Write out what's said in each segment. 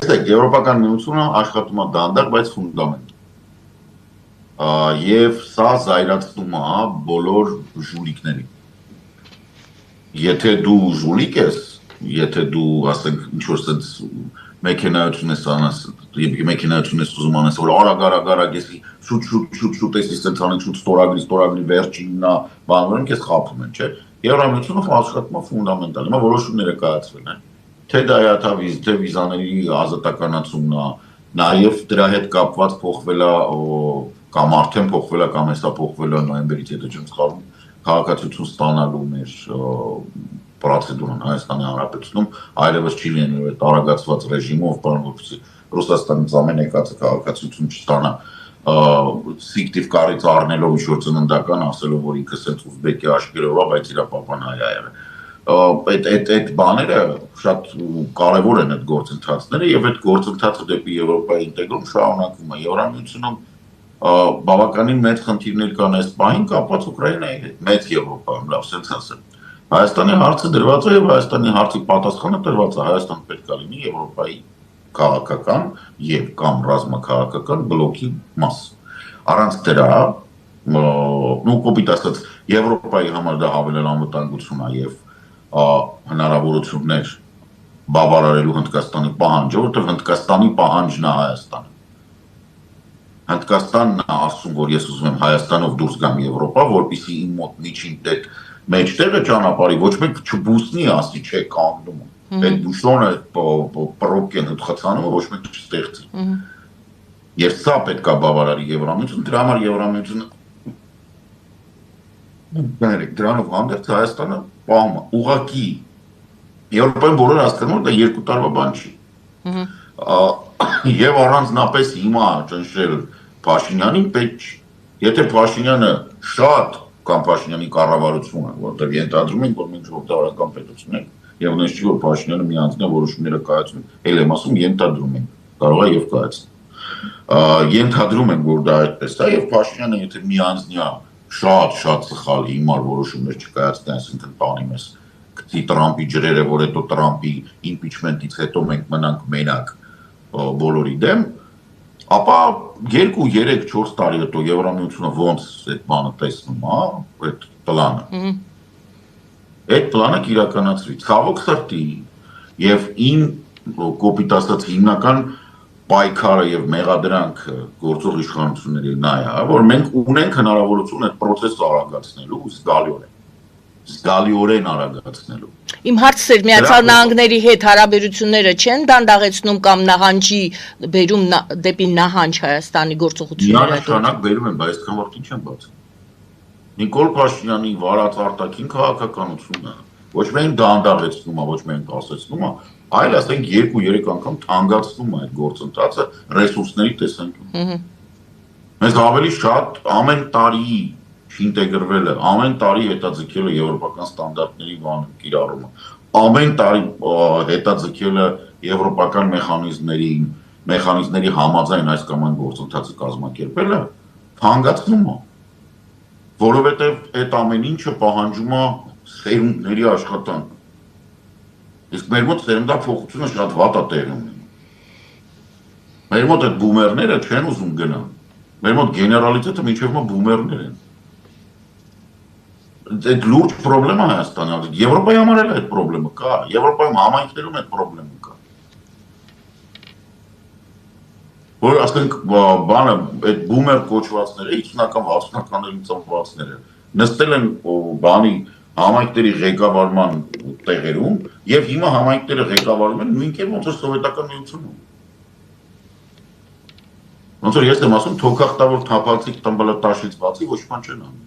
տեսեք, Եվրոպական միությունը աշխատում է դանդաղ, բայց ֆունդամենտ։ Եվ սա զայրացնում է բոլոր ժուլիկներին։ Եթե դու ժուլիկ ես, եթե դու, ասենք, ինչ-որ սենց մեքենայություն ես անես, մեքենայություն ես ուզում անես, որ արագ ես շուտ ես սենց անենք, շուտ ստորագրի վերջինն է, բանվորում կես խապում են, չէ։ Եվրամիությունը աշխատում է ֆունդամենտալ, հիմա որոշումները կայացվել են, թե դա է թե վիզաների ազատականացումն է, նաև դրա հետ կապված փոխվել է կամ արդեն փոխվել է կամ հեսա փոխվել է նոյեմբերից, եթե չեմ սխալվում, քաղաքացիություն ստանալու մեր պրոցեդուրան Հայաստանի Հանրապետությունում այլևս չի լինելու այդ արագացված ռեժիմով, որպեսզի Ռուսաստանից ամեն եկածը քաղաքացիություն չստանա, սիկտիվ կառից առնելով ինչ-որ ծննդական, ասելով, որ ինքը սենց ուզբեկի աշկերով է, բայց իր պապան հայ է եղել։ Այդ բաները շատ կարևոր են այդ գործընթացները եւ այդ գործընթացը դեպի Եվրոպայի ինտեգրում շարունակվում է։ Եվրամիությունում բավականին մեծ խնդիրներ կան այս պահին կապված Ուկրաինայի հետ, մեծ Եվրոպայում, լավ սենց ասեմ։ Հայաստանի հարցը դրված է եւ Հայաստանի հարցի պատասխանը տրված է, Հայաստան պետք է լինի Եվրոպայի քաղաքական եւ կամ ռազմաքաղաքական բլոկի մաս։ Առանց դրա, կոպիտ ասած, Եվրոպայի համար դա հավելել անվտանգություն է եւ հնարավորություններ բավարարելու Հնդկաստանի պահանջը, որովհետեւ Հնդկաստանի պահանջն է Հայաստանը։ Հնդկաստանն է ասում, որ ես ուզում եմ Հայաստանով դուրս գամ Եվրոպա, որպեսզի իմ մոտ միջին դեպ մեջտեղը ճանապարհի ոչ մեկ չբուսնի, ասի չէ կանգնում։ Այդ բուշոնը պրոբկեն հդխացանումը ոչ մեկ չստեղծի։ Եվ սա պետք է բավարարի Եվրամիությունը, դրա համար Եվրամիությունը դրանով հանդերձ Հայաստանը պահում է ուղղակի Եվրոպայում բոլորը հասկանում են, դա 2 տարվա բան չի։ Եվ առանձնապես հիմա ճնշել Փաշինյանին պետք չի։ Եթե Փաշինյանը շատ կամ Փաշինյանի կառավարությունը, որտեղ ենթադրում ենք, որ մենք ժողովրդավարական պետություն ենք, եւ նույնիսկ չի որ Փաշինյանը միանձնյա որոշումները կայացնում, ել եմ ասում ենթադրում ենք, կարող է եւ կայացնի։ Ենթադրում ենք, որ դա այդպես է եւ Փաշինյանը եթե միանձնյա շատ սխալ հիմար որոշումներ չկայացնի, այսինքն տանի մեզ գցի Տրամպի ջրերը, որ հետո Տրամպի իմպիչմենտից հետո մենք մնանք մենակ բոլորի դեմ, ապա 2-3-4 տարի հետո Եվրամիությունը ոնց այդ բանը տեսնում է, այդ պլանը։ Այդ պլանը կիրականացվի, ցավոք սրտի, եւ իմ կոպիտ ասած հիմնական պայքարը եւ մեղադրանքը գործող իշխանությունների նա է, որ մենք ունենք հնարավորություն այդ process-ը արագացնելու զգալիորեն արագացնելու։ Իմ հարցը էր Միացյալ Նահանգների հետ հարաբերությունները չեն դանդաղեցնում կամ նահանջի բերում դեպի նահանջ Հայաստանի գործողությունները։ Միանշանակ բերում են, բայց այդքան վաղ ինչ են բացում։ Նիկոլ Փաշինյանի վարած արտաքին քաղաքականությունը ոչ միայն դանդաղեցնում է, ոչ միայն կասեցնում է, այլ ասենք 2-3 անգամ թանկացնում է այդ գործընթացը ռեսուրսների տեսանկյունից։ Մենք ավելի շատ ամեն տարի ինտեգրվելը, ամեն տարի հետաձգելը եվրոպական ստանդարտների կիրառումը, ամեն տարի հետաձգելը եվրոպական մեխանիզմների համաձայն այս կամ այն գործընթացը կազմակերպելը թանկացնում է, որովհետև այդ ամեն ինչը պահանջում է սերունդների աշխատանք։ Իսկ մեր մոտ սերնդափոխությունը շատ վատ է տեղի ունենում։ Մեր մոտ այդ բումերները չեն ուզում գնան։ Մեր մոտ գեներալիտետը մինչև մոտ բումերներ են։ Այդ լուրջ պրոբլեմ է Հայաստանի, Եվրոպայի համար էլ այդ պրոբլեմը կա, Եվրոպայում համայնքներում այդ պրոբլեմը կա։ Որ ասենք բանը այդ բումեր կոչվածները 50-ական 60-ականներին ծնվածները նստել են բանի համայնքների ղեկավարման տեղերում եւ հիմա համայնքները ղեկավարում են նույն կերպ ոնց որ սովետական միությունում։ Ոնց որ ես եմ ասում թոքախտավոր թափանցիկ տմբլտաշից բացի ոչ բան չեն անում։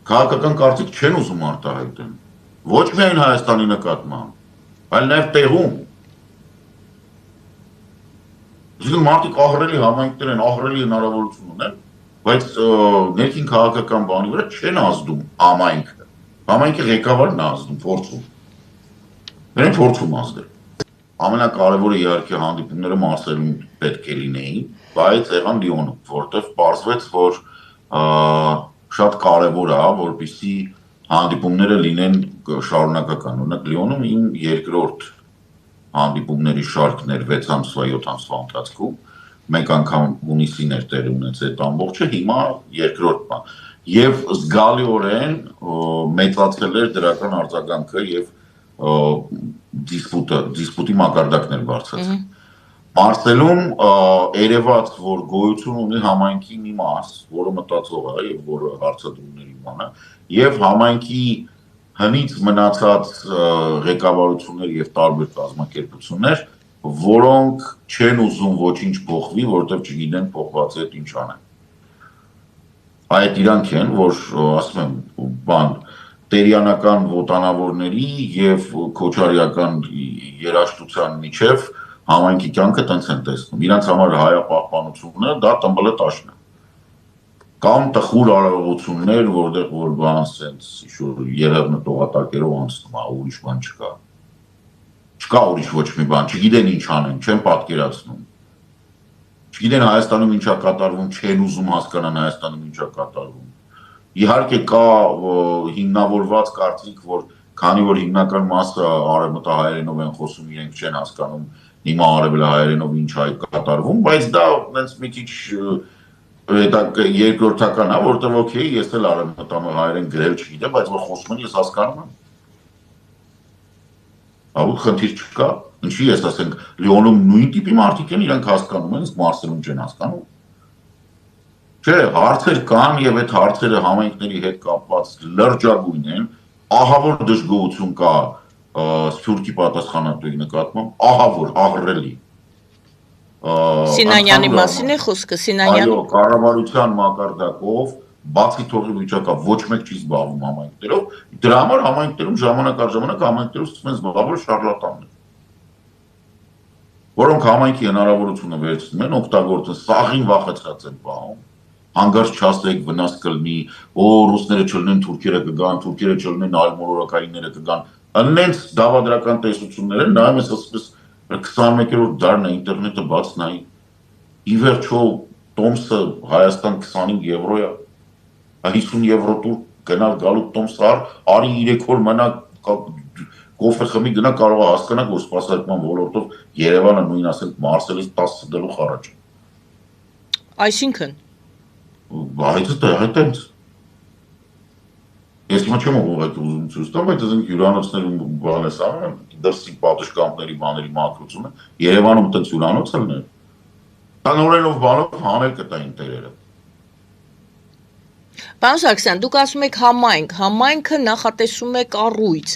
Քաղաքական կարծիք չեն ուզում արտահայտեն։ Ոչ միայն Հայաստանի նկատմամբ, այլ նաեւ տեղում։ Իսկ մարդիկ ահռելի համայնքներ են, ահռելի հնարավորություն ունեն, բայց ներքին քաղաքական բանի վրա չեն ազդում համայնքը։ Համայնքի ղեկավարն է ազդում, փորձում։ Նրանք փորձում ազդել։ Ամենակարևորը իհարկե հանդիպումները Մարսելում պետք է լինեին, բայց եղան Լիոնում, որտեղ պարզվեց, որ շատ կարևոր է, որպեսզի հանդիպումները լինեն շարունակական։ Օրինակ Լիոնում իմ երկրորդ հանդիպումների շարքներ 6 ամսվա 7 ամսվա ընթացքում, մեկ անգամ հունիսին էր տեղ ունեցել այդ ամբողջը, հիմա երկրորդ բան։ Եվ զգալիորեն մեծացել էր դրական արձագանքը եւ դիսպուտի մակարդակներ բարձրացել։ Մարսելում երևաց, որ գոյություն ունի համայնքի մի մաս, որը մտածող է եւ որը հարցադրումների բան է, եւ համայնքի հնից մնացած ղեկավարություններ եւ տարբեր կազմակերպություններ, որոնք չեն ուզում ոչինչ փոխվի, որովհետեւ չգիտեն փոխված է ինչ անեն։ Այդ իրանք են, որ ասում եմ, բան տերյանական ոտանավորների եւ քոչարիական երաշտության միջև համայնքի կյանքը տենց են տեսնում։ Իրանց համար հայապահպանությունը դա տմբլտաշն է։ Կամ տխուր արարողություններ, որտեղ որ բան sense եղևնը տողատակերով անցնում է, ուրիշ բան չկա։ Չկա ուրիշ ոչ մի բան, չգիտեն ինչ անեն, չեն պատկերացնում։ Չգիտեն Հայաստանում ինչա կատարվում, չեն ուզում հասկանան Հայաստանում ինչա կատարվում։ Իհարկե կա հիմնավորված կարծիք, որ քանի որ հիմնական մասը արևմտահայերենով են խոսում, իրենք չեն հասկանում հիմա արևելահայերենով ինչ է կատարվում, բայց դա այնպես մի քիչ երկրորդական է, որտեղ օքեյ, ես էլ արևմտահայերեն գրել չգիտեմ, բայց որ խոսում են, ես հասկանում եմ։ Ահա խնդիր չկա։ Ինչի ես ասենք Լիոնում նույն տիպի մարդիկ են, իրանք հասկանում են, իսկ Մարսելում չեն հասկանում։ Չէ, հարցեր կան եւ այդ հարցերը համայնքների հետ կապված լրջագույն են, ահա որ դժգոհություն կա Սփյուռքի պատասխանատուի նկատմամբ, ահա որ աղռելի։ Սինանյանի մասին է խոսքը, Սինանյանը։ Այո, կառավարության մակարդակով բացի թողի վիճակա ոչ մեկ չի զբաղվում համայնքներով, դրա համար համայնքներում ժամանակ առ ժամանակ համայնքներով սկսում են զբաղվել շարլատաններ, որոնք համայնքի հնարավորությունը վերցնում են, օգտագործում, սաղին վախեցած են պահում, հանգարց չասեք վնաս կլինի, ռուսները չլինեն, թուրքերը կգան, թուրքերը չլինեն, այլ մոլորակայինները կգան, այնպես դավադրական տեսություններ են, նայում ես ասես 21-րդ դարն է, ինտերնետը բաց նայի, ի վերջո տոմսը Հայաստան 25 եվրո է, 50 եվրո տուր գնալ գալու տոմսը արի 3 օր մնա կոֆե խմի գնա կարող է հասկանալ, որ սպասարկման ոլորտով Երևանը նույն ասենք Մարսելից 10 դելուխ առաջ։ Այսինքն այդտենց ես հիմա չեմ ուղղակի ուզում ցույց տամ, բայց ասենք հյուրանոցներում բան ես անում, դրսի պատշգամբների բաների մակրությունը, Երևանում այդպես հյուրանոց ելներ։ Դա նորենով բանով հանել կտային տերերը։ Պարոն Սարգսյան, դուք ասում եք համայնք, համայնքը նախատեսում է կառույց,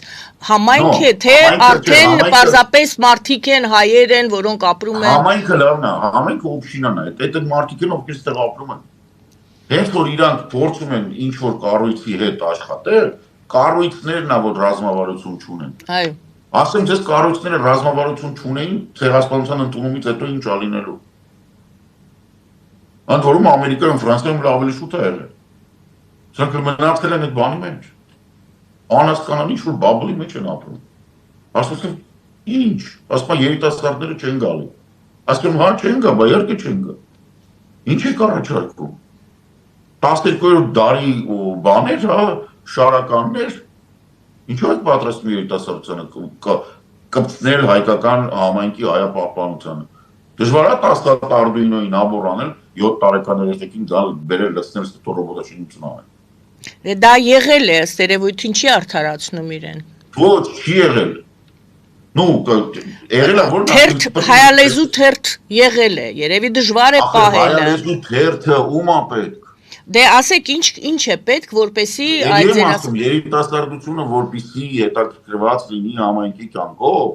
համայնք է թե արդեն պարզապես մարդիկ են, հայեր են, որոնք ապրում են։ Համայնքը լավն է, համայնքը օբշինան է, այդ մարդիկ են, ովքեր այստեղ ապրում են։ Հենց որ իրանք փորձում են ինչ որ կառույցի հետ աշխատել, կառույցներն ա որ ռազմավարություն չունեն։ Այո։ Ասեմ ձեզ կառույցները ռազմավարություն չունեին, ցեղասպանության ընդունումից հետո ինչ ա լինելու։ Ընդ որում Ամերիկայում, Ֆրանսիայում ավելի շուտ է եղել։ Սրանք մնացել են այդ բանի մեջ։ Անհասկանալի ինչ որ բաբլի մեջ են ապրում։ Ասում եմ, ինչ, ասում եմ երիտասարդները չեն գալի։ Ասում եմ, հա չեն գա, բայց իհարկե չեն գա։ Ինչ է առաջարկում։ 12-րդ դարի բաներ, հա, շարականներ, ինչու եք պատրաստում երիտասարդությանը կպցնել հայկական համայնքի հայապահպանությանը։ Դժվար է 10 Arduino-ին աբոր անել, 7 տարեկան երեխեքին գալ բերել լցնել ստո ռոբոտաշինություն անել։ Դա եղել է, ըստ երևույթին չի արդարացնում իրեն։ Ոչ, չի եղել։ Ну, եղել է որ հայալեզու թերթ եղել է, երևի դժվար է պահելը։ Հայալեզու թերթը ում է պետք։ Դե ասեք ինչ է պետք, որպեսի այդ երիտասարդությունը որպեսի հետաքրքրված լինի համայնքի կյանքով,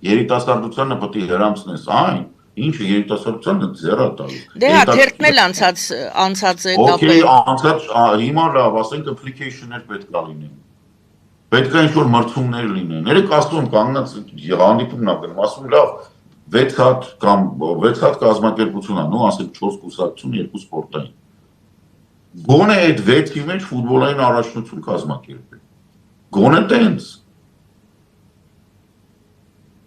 երիտասարդությանը պետք է հրամցնես այն, ինչը երիտասարդությանը ձեռա տալիս։ Դե հա թերթն էլ անցած է դա։ Okay, անցած հիմա լավ, ասենք application-ներ պետք է լինեն։ Պետք է ինչ-որ մրցումներ լինեն։ Երեք ասում եմ կանգնած հանդիպումն ա գնում, ասում լավ 6 հատ կամ 6 հատ կազմակերպություն ա, նո ասենք 4 կուսակցություն, 2 սպորտային։ Գոնե այդ 6-ի մեջ ֆուտբոլային առաջնություն կազմակերպել։ Գոնե տենց։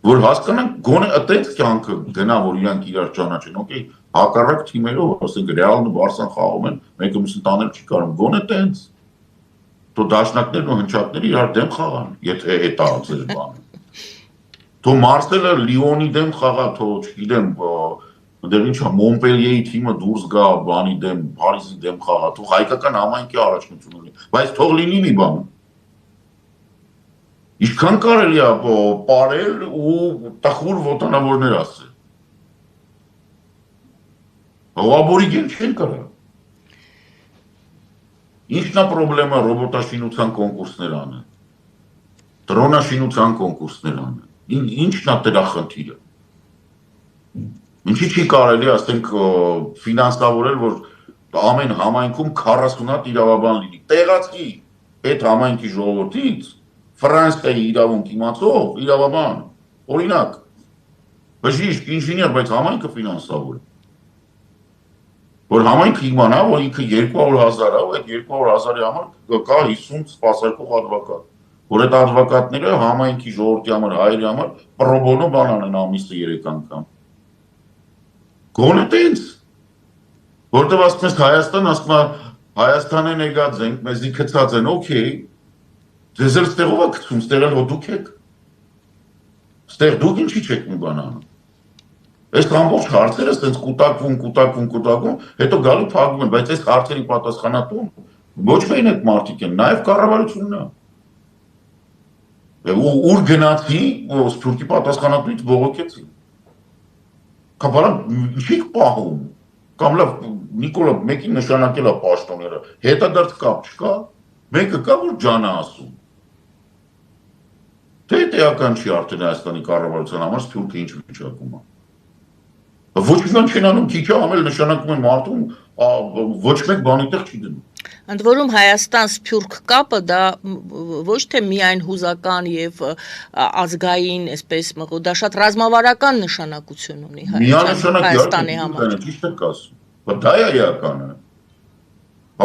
Որ հասկանանք, գոնե այդպես կյանքը գնա, որ իրանք իրար ճանաչեն, օքեյ, հակառակ թիմերով, ասենք Ռեալն ու Բարսան խաղում են, մեկը մյուսին տանել չի կարող, գոնե տենց։ Դու դաշնակներն ու հնչակները իրար դեմ խաղան, եթե հետա ձեր բանը։ Թո Մարսելը Լիոնի դեմ խաղա, թո չգիտեմ, դեռ ինչա Մոնպելիեի թիմը դուրս գա բանի դեմ, Փարիզի դեմ խաղա, թող հայկական համայնքի առաջնություն ունի, բայց թող լինի մի բան։ Ինչքան կարելի է պարել ու տխուր ոտանավորներ ասել։ Հողաբորիգեն չեն կարա։ Ինչն է պրոբլեմը ռոբոտաշինության կոնկուրսներ անեն, դրոնաշինության կոնկուրսներ անեն, ինչն է դրա խնդիրը։ Ինչի չի կարելի ասենք ֆինանսավորել, որ ամեն համայնքում 40 հատ իրավաբան լինի, տեղացի այդ համայնքի ժողովրդից Ֆրանսիայի իրավունք իմացող իրավաբան, օրինակ, բժիշկ, ինժեներ, բայց համայնքը ֆինանսավոր է։ Որ համայնքը իմանա, որ ինքը 200,000 է, ու այդ 200,000-ի համար կա 50 սպասարկող ադվոկատ, որ այդ ադվոկատները համայնքի ժողովրդի համար, հայերի համար պրոբոնո բան անեն ամիսը 3 անգամ։ Գոնե տենց, որտև ասում ես Հայաստան, ասում է Հայաստան են եկած ենք, մեզի գցած են, օքեյ, ձեզ էլ ստեղով է գցում, ստեղ էլ դուք եք, ստեղ դուք ինչի չեք մի բան անում։ Այս ամբողջ հարցերը սենց կուտակվում, հետո գալու փակվում են, բայց այս հարցերի պատասխանատուն ոչ միայն այդ մարդիկ են, նաև կառավարությունն է։ Ուր գնացի, Սփյուռքի պատասխանատուից բողոքեցի։ Կապարան ինչի՞ք պահում, կամ լավ, Նիկոլա, մեկին նշանակել է պաշտոնները, հետադարձ կապ չկա, մեկը կա, որ ջանա ասում։ Թե էական չի արդեն Հայաստանի կառավարության համար Սփյուռքը ինչ վիճակում է։ Ոչ մի բան չեն անում, քիչ ամել նշանակում են մարդուն, ոչ մեկ բանի տեղ չի դնում։ Ընդ որում Հայաստան-Սփյուռք կապը դա ոչ թե միայն հուզական եւ ազգային, այսպես մղու, դա շատ ռազմավարական նշանակություն ունի Հայաստանի համար։ Ճիշտ եք ասում, բայց դա է էականը։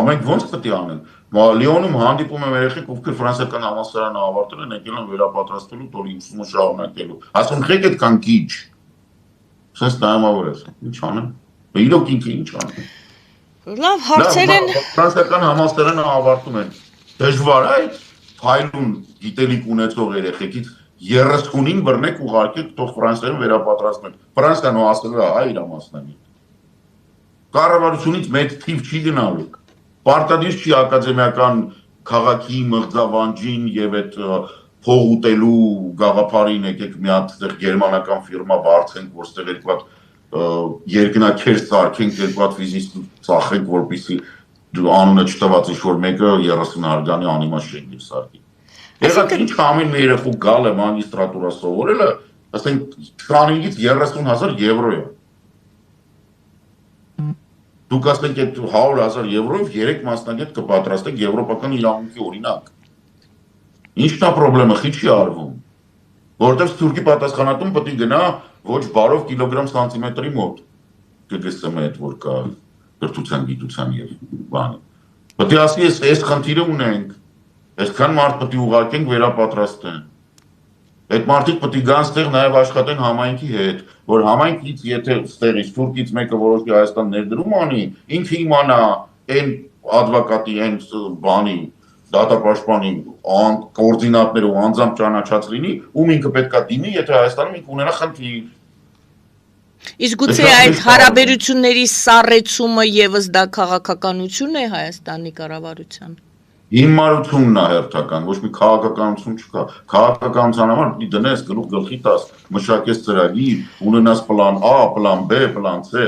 Մենք ոնց պետք է անենք։ Լիոնում հանդիպում եմ երեխեք, ովքեր ֆրանսիական համալսարանը ավարտել են, եկել են վերապատրաստելու, տորի ուսումը շարունակելու։ Ասում եք այդքան քիչ։ Սենց նայմավոր ես, ինչ անեմ, իրոք ինքը ինչ անեմ։ Լավ, հարցեր են։ Ֆրանսիական համալսարանը ավարտում են, դժվար է փայլուն գիտելիք ունեցող երեխեքից 30-ին բռնեք ուղարկեք, թող Ֆրանսիայում վերապատրաստեն։ Ֆրանսիան ու ասել է հայ իր մասնագետ։ Կառավարությունից մեծ թիվ չի գնալու։ Պարտադիր չի ակադեմիական քաղաքի մղձավանջին եւ այդ փող ուտելու գաղափարին եկեք մի հատ այդտեղ գերմանական ֆիրմա բարձենք, որ այդտեղ երկու հատ երկնակեր սարքենք, երկու հատ վիզիտ ծախենք, որպեսզի անունը չտված ինչ-որ մեկը 30 հարգանի անիմացիա սարքի։ Եղած ինչ ամեն մի երեխու գալ է մագիստրատուրա սովորելը, ասենք 25-ից 30,000 եվրո է։ Դուք ասեք այդ 100,000 եվրոյով 3 մասնագետ կպատրաստեք եվրոպական իրավունքի օրինակ։ Ինչն է պրոբլեմը, խի չի արվում։ Որովհետև Սփյուռքի պատասխանատուն պետք է գնա ոչ բարով կիլոգրամ սանտիմետրի մոտ։ ԿԳՍՄ այդ որ կա կրթության, գիտության եւ բանը։ Պետք է ասի այս խնդիրը ունենք։ Այսքան մարդ պետք է ուղարկենք վերապատրաստեն։ Այդ մարդիկ պետք է գան ստեղ նաև աշխատեն համայնքի հետ, որ համայնքից եթե ստեղից Սփյուռքից մեկը որոշի Հայաստան ներդրում անի, ինքը իմանա այն ադվոկատի, այն բանի, դատապաշտպանի կոորդինատները ու անձամբ ճանաչած լինի, ում ինքը պետքա դիմի, եթե Հայաստանում ինքը ունենա խնդիր։ Իսկ գուցե այդ հարաբերությունների սառեցումը եւս դա քաղաքականություն է Հայաստանի կառավարության։ Հիմարությունն է հերթական, ոչ մի քաղաքականություն չկա։ Քաղաքականության համար պիտի դնես գլուխ գլխի տաս, մշակես ծրագիր, ունենաս պլան A, պլան B, պլան C։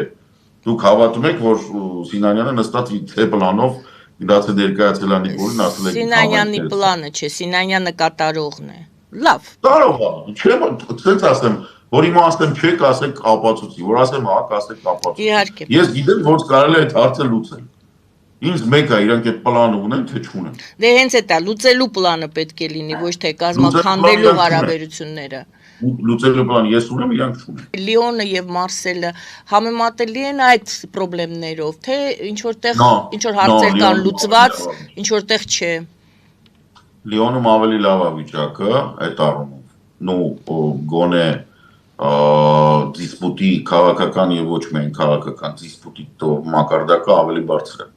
Դուք հավատում եք, որ Սինանյանը նստած C պլանով դասը ներկայացել է Նիկոլին, ասել է Սինանյանի պլանը չէ, Սինանյանը կատարողն է։ Լավ։ Կարող է, չէ՞, ցենց ասեմ, որ իմը ասեմ չեք, ասեք ապացուցի, որ ասեմ հա, ասեք ապացուցի։ Իհարկե։ Ես գիտեմ, ոնց կարելի է այդ հարցը լուծել։ Ինձ մեկ է իրանք այդ պլանը ունեն, թե չունեն։ Դե հենց է դա, լուծելու պլանը պետք է լինի, ոչ թե կազմաքանդելու հարաբերությունները։ Լուծելու պլան ես ունեմ, իրանք չունեն։ Լիոնը եւ Մարսելը համեմատելի են այդ խնդիրներով, թե ինչ որտեղ ինչ որ հարցեր կան լուծված, ինչ որտեղ չէ։ Լիոնում ավելի լավ է վիճակը այդ առումով։ Նու գոնե դիսպուտի քաղաքական եւ ոչ միայն քաղաքական դիսպուտի մակարդակը ավելի բարձր է։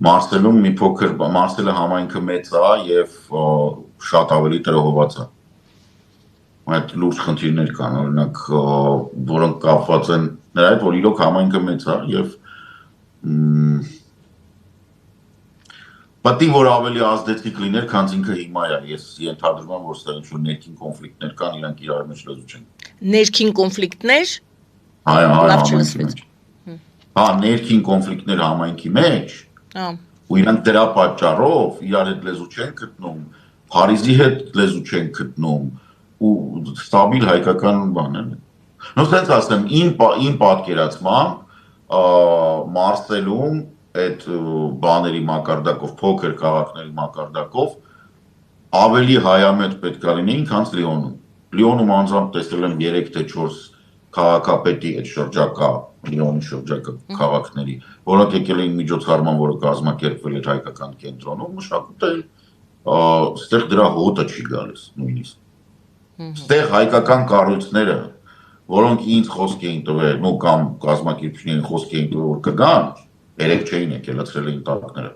Մարսելում մի փոքր, Մարսելը համայնքը մեծ է եւ շատ ավելի տրոհված է։ այդ լուրջ խնդիրներ կան, օրինակ, որոնք կապված են նրա հետ, որ իրոք համայնքը մեծ է եւ Պատի որ ավելի ազդեցիկ լիներ, քան ինքը հիմա է, ես ենթադրում եմ, որ ստեղ ինչ-որ ներքին կոնֆլիկտներ կան, իրանք իրար մեջ լեզու չեն։ Ներքին կոնֆլիկտներ։ Լավ չլսվեց։ Հա, ներքին կոնֆլիկտներ համայնքի մեջ։ Ու իրանք դրա պատճառով իրար հետ լեզու չեն գտնում, Փարիզի հետ լեզու չեն գտնում ու ստաբիլ հայկական բաներ են։ Նո sense ասեմ, իմ պատկերացմամբ Մարսելում այդ բաների մակարդակով, փոքր քաղաքների մակարդակով ավելի հայամետ պետք է լինեին, քան Լիոնում։ Լիոնում անձամբ տեսել եմ 3 թե 4 քաղաքապետի այդ շրջակա, Լիոնի շրջակա քաղաքների, որոնք եկել էին միջոցառման, որը կազմակերպվել էր հայկական կենտրոնում, մշակութային, ստեղ դրա հոտը չի գալիս նույնիսկ։ Ստեղ հայկական կառույցները, որոնք ինձ խոսք էին տվել, նո կամ կազմակերպիչներին խոսք էին տվել, որ կգան, երեք չէին եկել, լցրել էին տակները։